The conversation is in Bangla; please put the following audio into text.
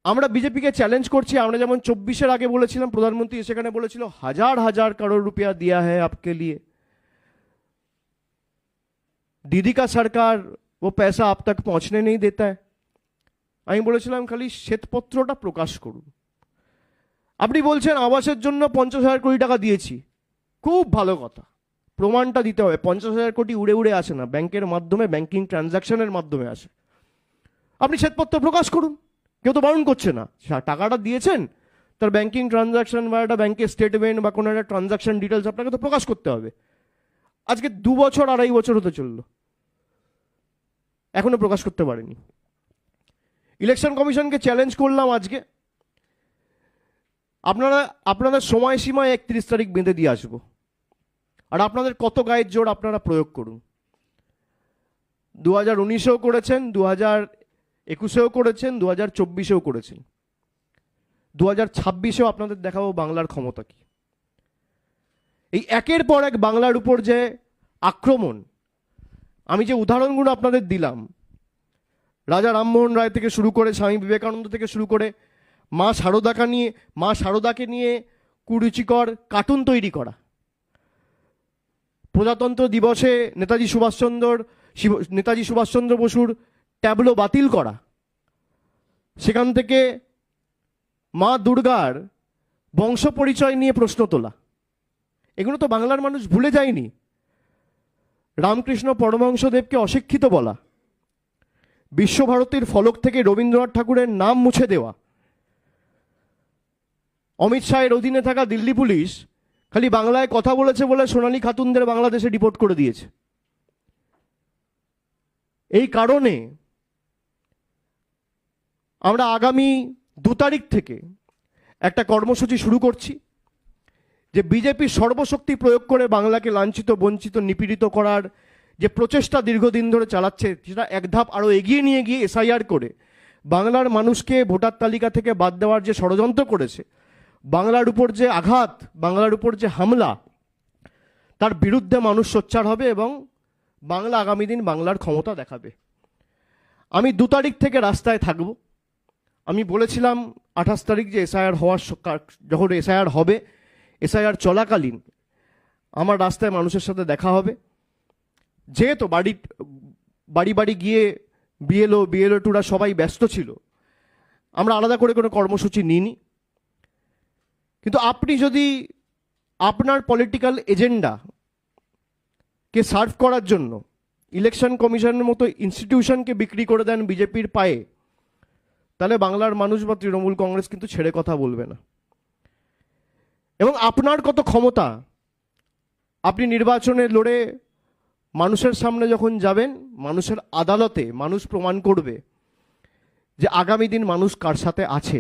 আমরা বিজেপিকে চ্যালেঞ্জ করছি। আমরা যেমন 24-এর আগে বলেছিলাম, প্রধানমন্ত্রী সেখানে বলেছিল 1000 करोड़ रुपया दिया है आपके लिए, दीदी का सरकार वो पैसा आप तक पहुंचने नहीं देता है। আমি বলেছিলাম খালি শ্বেতপত্রটা প্রকাশ করুন। আপনি বলছেন আবাসের জন্য 50,000 কোটি টাকা দিয়েছি, খুব ভালো কথা, প্রমাণটা দিতে হবে। 50,000 কোটি উড়ে উড়ে আসে না, ব্যাংকের মাধ্যমে, ব্যাংকিং ট্রানজাকশনের মাধ্যমে আসে। আপনি শ্বেতপত্র প্রকাশ করুন, কেউ তো বারণ করছে না। টাকাটা দিয়েছেন, তার ব্যাংকিং ট্রানজাকশন বা একটা ব্যাংকের স্টেটমেন্ট বা কোনো একটা ট্রানজাকশন ডিটেলস আপনাকে তো প্রকাশ করতে হবে। আজকে 2 বছর 2.5 বছর হতে চললো, এখনো প্রকাশ করতে পারেনি। ইলেকশন কমিশনকে চ্যালেঞ্জ করলাম আজকে, আপনাদের সময়সীমায় 31 তারিখ বেঁধে দিয়ে আসবো, আর আপনাদের কত গায়ের জোর আপনারা প্রয়োগ করুন। 2019-এও করেছেন, 2021-এও করেছেন, 2024-এও করেছেন, 2026-এও আপনাদের দেখাবো বাংলার ক্ষমতা কি। এই একের পর এক বাংলার উপর যে আক্রমণ, আমি যে উদাহরণগুলো আপনাদের দিলাম, রাজা রামমোহন রায় থেকে শুরু করে, স্বামী বিবেকানন্দ থেকে শুরু করে, মা শারদাকে নিয়ে কুরুচিকর কার্টুন তৈরি করা, প্রজাতন্ত্র দিবসে নেতাজি সুভাষচন্দ্র বসুর ট্যাবলো বাতিল করা, সেখান থেকে মা দুর্গার বংশ পরিচয় নিয়ে প্রশ্ন তোলা, এগুলো তো বাংলার মানুষ ভুলে যায়নি। রামকৃষ্ণ পরমহংসদেবকে অশিক্ষিত বলা, বিশ্বভারতীর ফলক থেকে রবীন্দ্রনাথ ঠাকুরের নাম মুছে দেওয়া, অমিত শাহের অধীনে থাকা দিল্লি পুলিশ খালি বাংলায় কথা বলেছে বলে সোনালী খাতুনদের বাংলাদেশে ডিপোর্ট করে দিয়েছে। এই কারণে আমরা আগামী 2 তারিখ থেকে একটা কর্মসূচি শুরু করছি, যে বিজেপি সর্বশক্তি প্রয়োগ করে বাংলাকে লাঞ্ছিত, বঞ্চিত, নিপীড়িত করার যে প্রচেষ্টা দীর্ঘদিন ধরে চালাচ্ছে, সেটা এক ধাপ আরও এগিয়ে নিয়ে গিয়ে এসআইআর করে বাংলার মানুষকে ভোটার তালিকা থেকে বাদ দেওয়ার যে ষড়যন্ত্র করেছে, বাংলার উপর যে আঘাত, বাংলার উপর যে হামলা, তার বিরুদ্ধে মানুষ সোচ্চার হবে এবং বাংলা আগামী দিন বাংলার ক্ষমতা দেখাবে। আমি 2 তারিখ থেকে রাস্তায় থাকব। আমি বলেছিলাম 28 তারিখ যে যখন এসআইআর হবে, এসআইআর চলাকালীন আমার রাস্তায় মানুষের সাথে দেখা হবে। যেহেতু বাড়ি বাড়ি গিয়ে বিএলও টুরা সবাই ব্যস্ত ছিল, আমরা আলাদা করে কোনো কর্মসূচি নিইনি। কিন্তু আপনি যদি আপনার পলিটিক্যাল এজেন্ডাকে সার্ভ করার জন্য ইলেকশন কমিশনের মতো ইনস্টিটিউশনকে বিক্রি করে দেন বিজেপির পায়ে, তাহলে বাংলার মানুষ বা তৃণমূল কংগ্রেস কিন্তু ছেড়ে কথা বলবে না। এবং আপনার কত ক্ষমতা, আপনি নির্বাচনে লড়ে মানুষের সামনে যখন যাবেন, মানুষের আদালতে মানুষ প্রমাণ করবে যে আগামী দিন মানুষ কার সাথে আছে।